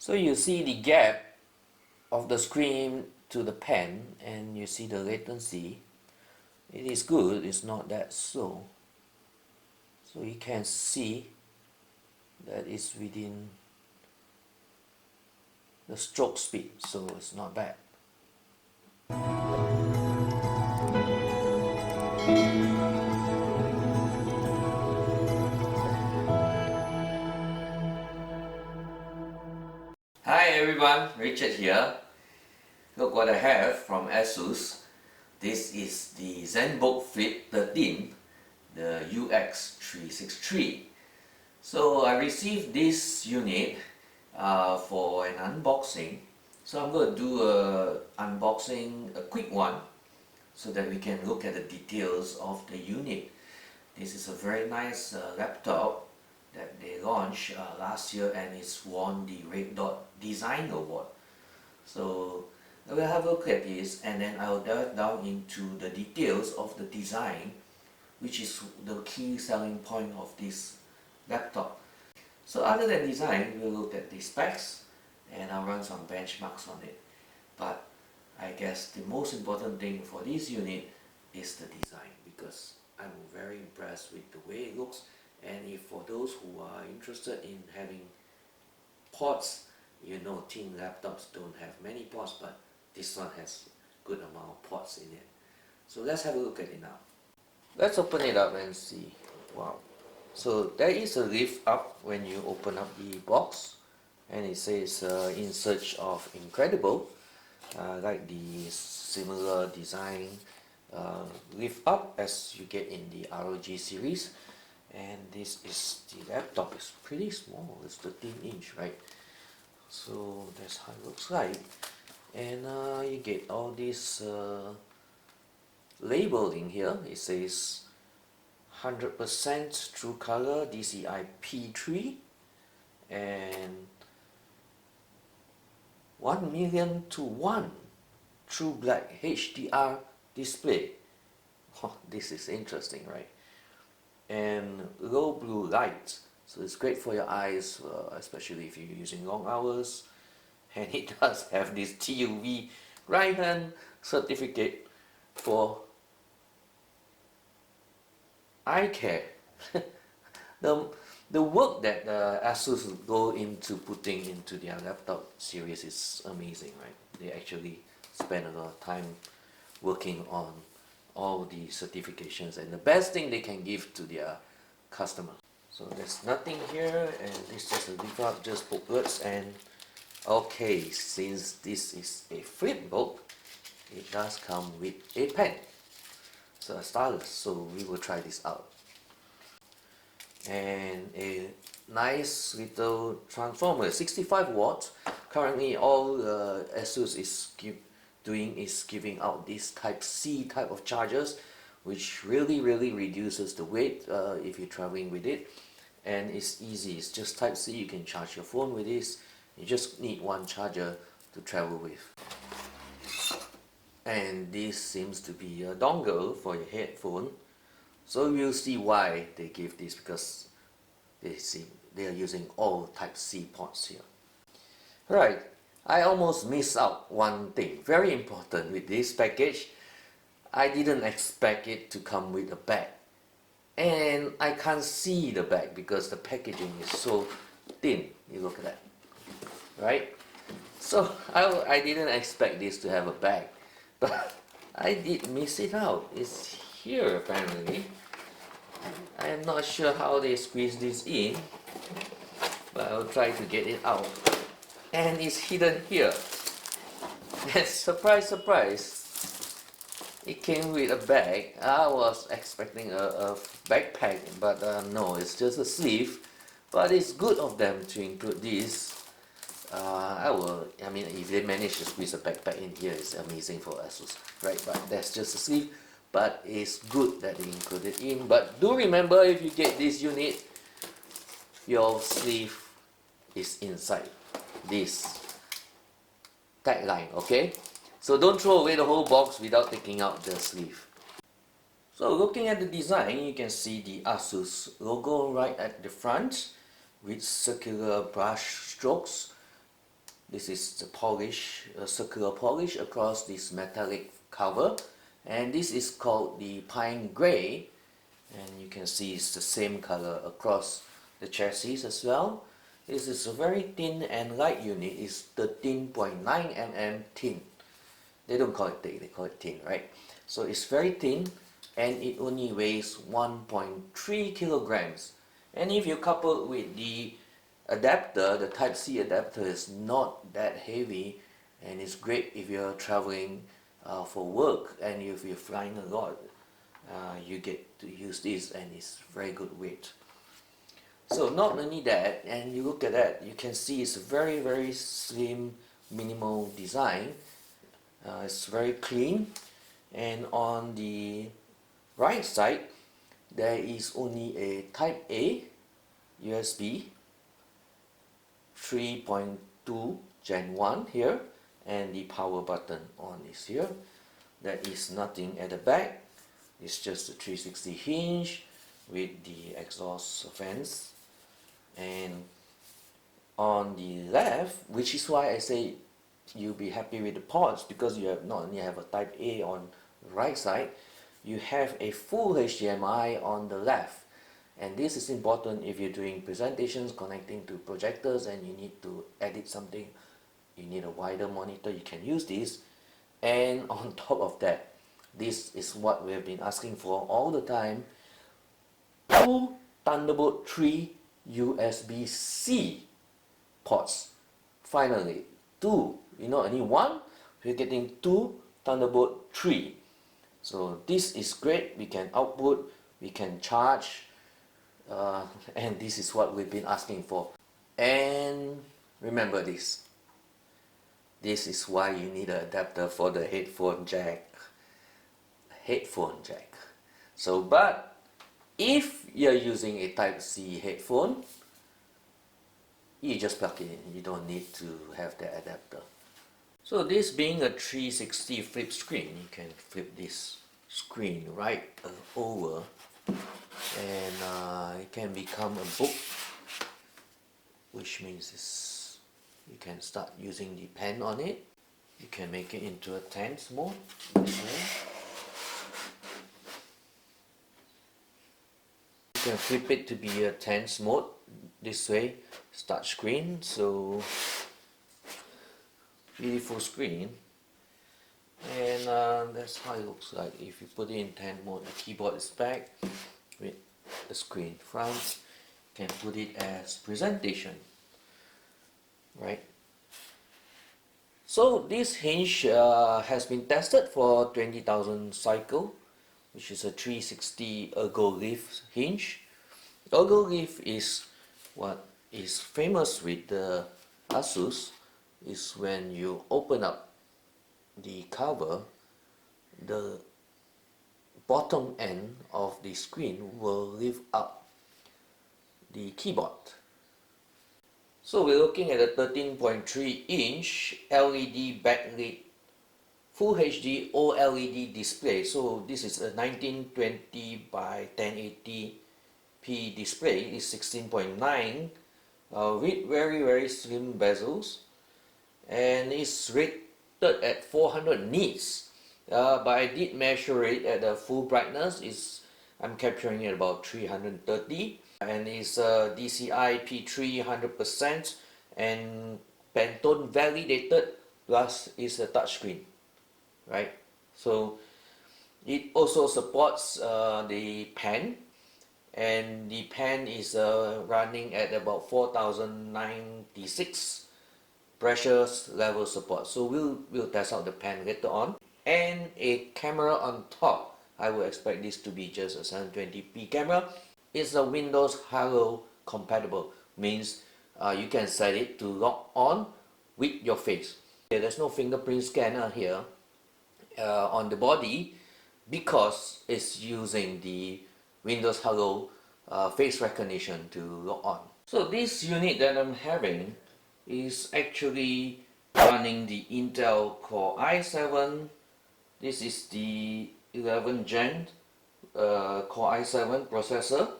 So you see the gap of the screen to the pen, and you see the latency. It is good, it's not that slow. So you can see that it's within the stroke speed, so it's not bad. Hi everyone, Richard here. Look what I have from ASUS. This is the ZenBook Flip 13, the UX363. So I received this unit for an unboxing. So I'm going to do a unboxing, a quick one, so that we can look at the details of the unit. This is a very nice laptop that they launched last year, and it's won the Red Dot Design Award. So we'll have a look at this, and then I'll dive down into the details of the design, which is the key selling point of this laptop. So other than design, we'll look at the specs, and I'll run some benchmarks on it. But I guess the most important thing for this unit is the design, because I'm very impressed with the way it looks. And if for those who are interested in having ports, you know, thin laptops don't have many ports, but this one has a good amount of ports in it. So let's have a look at it now. Let's open it up and see. Wow. So there is a lift up when you open up the box, and it says in search of incredible, like the similar design lift up as you get in the ROG series. And this is the laptop. It's pretty small, it's 13-inch, right? So that's how it looks like. And you get all this labeling here. It says 100% true color DCI P3 and 1,000,000:1 true black HDR display. Oh, this is interesting, right? And low blue light, so it's great for your eyes, especially if you're using long hours. And it does have this TUV right hand certificate for eye care. The work that ASUS go into putting into their laptop series is amazing, right? They actually spend a lot of time working on all the certifications, and the best thing they can give to their customer. So there's nothing here, and this is just a lift up, just booklets. And okay, since this is a flip book, it does come with a pen, so a stylus. So we will try this out. And a nice little transformer, 65 watts. Currently all ASUS is doing is giving out this Type-C type of chargers, which really reduces the weight if you're traveling with it. And it's easy, it's just Type-C. You can charge your phone with this. You just need one charger to travel with. And this seems to be a dongle for your headphone. So you'll see why they give this, because they are using all Type-C ports here. Right. I almost missed out one thing, very important with this package. I didn't expect it to come with a bag. And I can't see the bag because the packaging is so thin. You look at that, right? So I didn't expect this to have a bag, but I did miss it out. It's here apparently. I am not sure how they squeeze this in, but I'll try to get it out. And it's hidden here. And surprise, it came with a bag. I was expecting a backpack, but no, it's just a sleeve. But it's good of them to include this. I mean, if they manage to squeeze a backpack in here, it's amazing for ASUS, right? But that's just a sleeve. But it's good that they include it in. But do remember, if you get this unit, your sleeve is inside this tagline, okay? So don't throw away the whole box without taking out the sleeve. So looking at the design, you can see the ASUS logo right at the front with circular brush strokes This is the polish, circular polish across this metallic cover, and this is called the pine gray, and you can see it's the same color across the chassis as well. This is a very thin and light unit. It's 13.9 mm thin. They don't call it thick, they call it thin, right? So it's very thin, and it only weighs 1.3 kilograms. And if you couple with the adapter, the Type-C adapter is not that heavy, and it's great if you're traveling for work, and if you're flying a lot, you get to use this, and it's very good weight. So not only that, and you look at that, you can see it's a very slim, minimal design. It's very clean, and on the right side there is only a Type A USB 3.2 Gen 1 here, and the power button on is here. There is nothing at the back. It's just a 360 hinge with the exhaust fans. And on the left, which is why I say you'll be happy with the ports, because you have not only have a Type A on the right side, you have a full HDMI on the left. And this is important if you're doing presentations, connecting to projectors, and you need to edit something, you need a wider monitor, you can use this. And on top of that, this is what we have been asking for all the time: 2 Thunderbolt 3 USB-C ports. Finally, 2. You know, only 1, we're getting 2 Thunderbolt 3. So this is great. We can output, we can charge, and this is what we've been asking for. And remember this. This is why you need an adapter for the headphone jack. So, but if you're using a Type-C headphone, you just plug it in. You don't need to have the adapter. So this being a 360 flip screen, you can flip this screen right over, and it can become a book, which means you can start using the pen on it. You can make it into a tense mode this way. You can flip it to be a tense mode this way. Start screen. So beautiful screen, and that's how it looks like. If you put it in tense mode, the keyboard is back with the screen front. You can put it as presentation, right? So this hinge has been tested for 20,000 cycle, which is a 360 ergo lift hinge. Ergo lift is what is famous with the ASUS, is when you open up the cover, the bottom end of the screen will lift up the keyboard. So we're looking at a 13.3 inch LED backlit Full HD OLED display. So this is a 1920 by 1080p display. It's 16.9 with very slim bezels, and it's rated at 400 nits. But I did measure it at the full brightness. I'm capturing it about 330, and it's DCI P3 100% and Pantone Validated, plus it's a touchscreen, right? So it also supports the pen, and the pen is running at about 4096 pressure level support. So we'll test out the pen later on. And a camera on top. I would expect this to be just a 720p camera. It's a Windows Hello compatible, means you can set it to lock on with your face. There's no fingerprint scanner here on the body, because it's using the Windows Hello face recognition to lock on. So this unit that I'm having is actually running the Intel Core i7. This is the 11th gen Core i7 processor,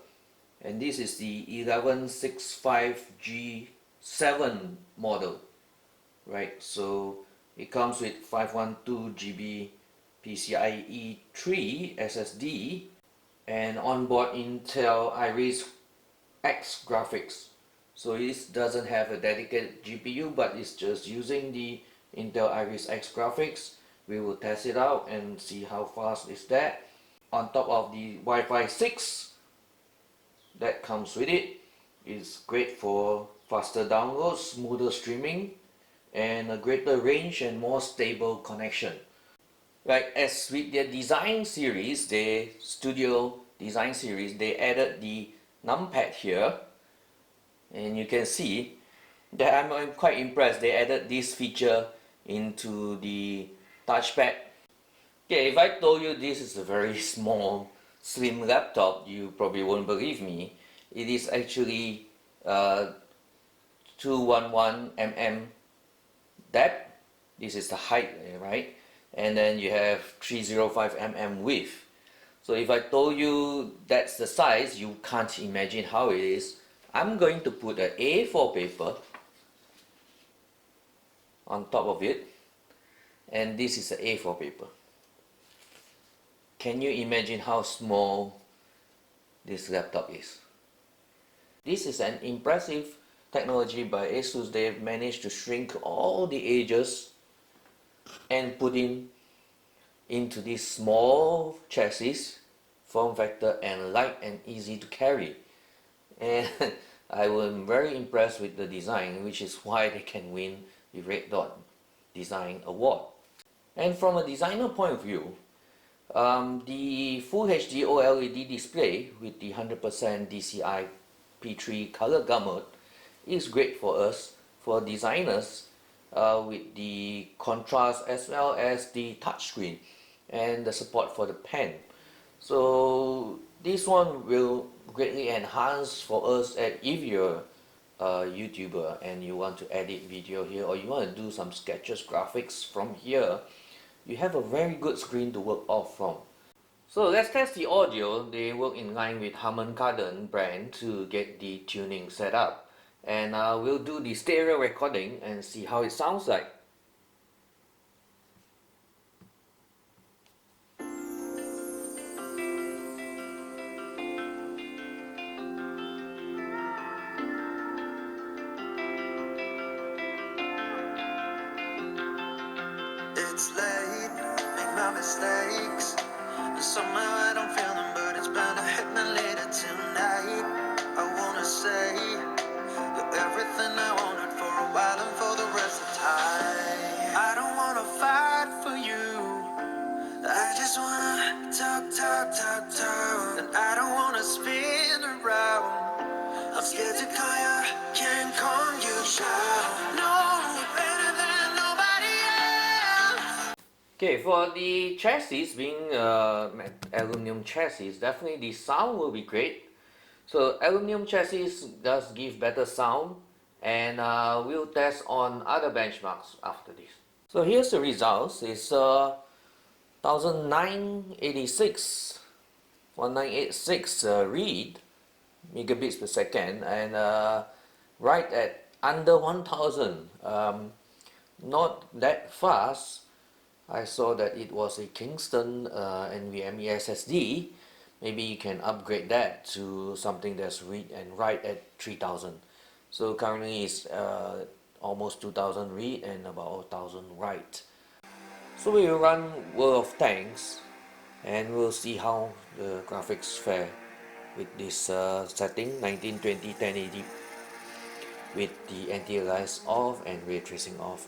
and this is the 1165G7 model. right? So it comes with 512 GB PCIe 3 SSD and onboard Intel Iris X graphics. So it doesn't have a dedicated GPU, but it's just using the Intel Iris X graphics. We will test it out and see how fast is that. On top of the Wi-Fi 6 that comes with it, it's great for faster downloads, smoother streaming, and a greater range and more stable connection. Like as with their design series, the studio design series, they added the numpad here, and you can see that I'm quite impressed. They added this feature into the touchpad. Okay, if I told you this is a very small, slim laptop, you probably won't believe me. It is actually 211 mm depth. This is the height, right? And then you have 305 mm width. So if I told you that's the size, you can't imagine how it is. I'm going to put an A4 paper on top of it, and this is an A4 paper. Can you imagine how small this laptop is? This is an impressive technology by ASUS. They've managed to shrink all the edges and put in into this small chassis, form factor, and light and easy to carry. And I am very impressed with the design, which is why they can win the Red Dot Design Award. And from a designer point of view, the Full HD OLED display with the 100% DCI P3 color gamut is great for us, for designers, with the contrast as well as the touchscreen and the support for the pen. So this one will greatly enhance for us if you're a YouTuber and you want to edit video here, or you want to do some sketches graphics from here, you have a very good screen to work off from. So let's test the audio. They work in line with Harman Kardon brand to get the tuning set up. And we'll do the stereo recording and see how it sounds like. It's late, make my mistakes, and somehow I don't feel them, but it's bound to hit me later tonight. I wanna say you're everything I wanted for a while and for the rest of time. I don't wanna fight for you, I just wanna talk, and I don't wanna spin around. I'm scared to call you, can't calm you down. No, you're better than nobody else. Okay, for the chassis being aluminum chassis, definitely the sound will be great. So aluminum chassis does give better sound, and we'll test on other benchmarks after this. So here's the results. It's 1986 read megabits per second, and write at under 1000. Not that fast. I saw that it was a Kingston NVMe SSD. Maybe you can upgrade that to something that's read and write at 3000. So currently it's almost 2000 read and about 1000 write. So we will run World of Tanks and we'll see how the graphics fare with this setting 1920 1080 with the anti-alias off and ray tracing off.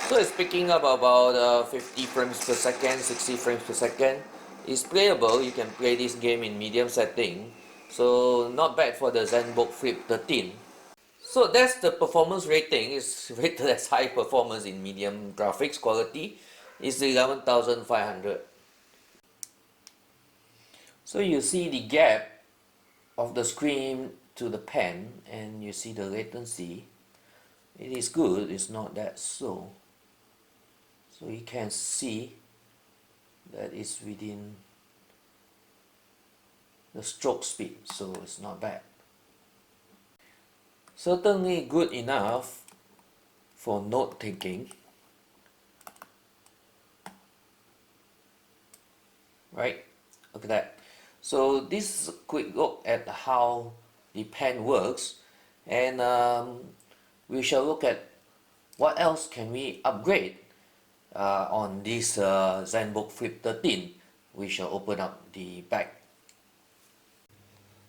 So it's picking up about 50 frames per second, 60 frames per second. It's playable. You can play this game in medium setting. So not bad for the ZenBook Flip 13. So that's the performance rating. It's rated as high performance in medium graphics quality. It's 11,500. So you see the gap of the screen to the pen, and you see the latency. It is good. It's not that slow. So you can see that it's within the stroke speed, so it's not bad. Certainly good enough for note taking, right? Look at that. So this is a quick look at how the pen works, and we shall look at what else can we upgrade on this ZenBook Flip 13. We shall open up the back.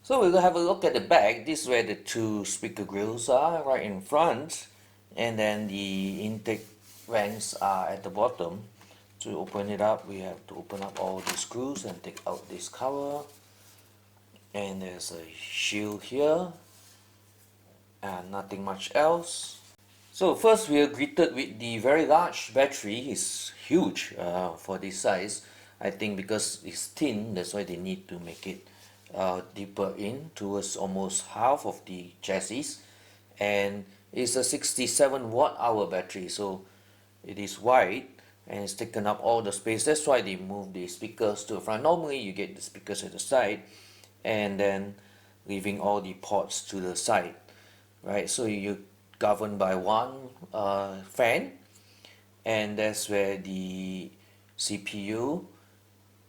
So we're going to have a look at the back. This is where the two speaker grills are, right in front, and then the intake vents are at the bottom. To open it up, we have to open up all the screws and take out this cover. And there's a shield here, and nothing much else. So first we are greeted with the very large battery. It's huge for this size. I think because it's thin, that's why they need to make it deeper in towards almost half of the chassis. And it's a 67 watt hour battery, so it is wide and it's taken up all the space. That's why they move the speakers to the front. Normally you get the speakers at the side and then leaving all the ports to the side, right? So you governed by one fan, and that's where the CPU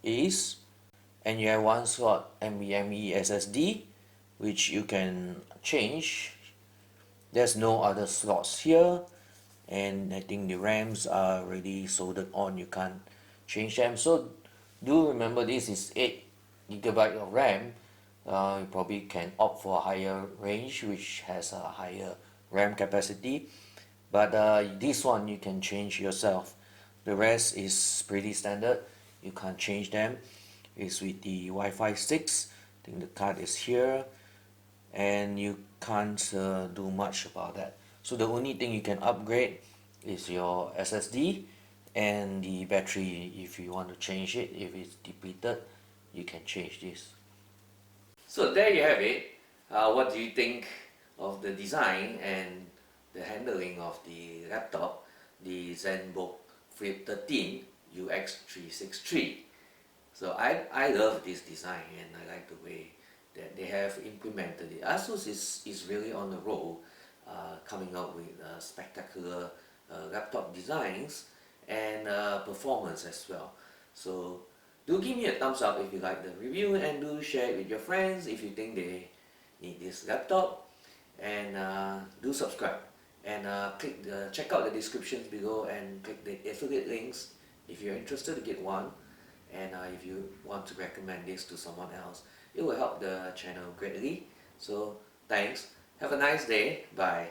is, and you have one slot NVMe SSD which you can change. There's no other slots here, and I think the RAMs are already soldered on, you can't change them. So do remember, this is 8GB of RAM. You probably can opt for a higher range which has a higher RAM capacity, but this one you can change yourself. The rest is pretty standard, you can't change them. It's with the Wi-Fi 6. I think the card is here, and you can't do much about that. So the only thing you can upgrade is your SSD and the battery. If you want to change it, if it's depleted, you can change this. So there you have it. What do you think of the design and the handling of the laptop, the ZenBook Flip 13 UX363? So I love this design, and I like the way that they have implemented it. ASUS is really on the roll, coming out with spectacular laptop designs and performance as well. So do give me a thumbs up if you like the review, and do share it with your friends if you think they need this laptop, and do subscribe, and check out the descriptions below and click the affiliate links if you're interested to get one, and if you want to recommend this to someone else. It will help the channel greatly. So thanks, have a nice day, bye.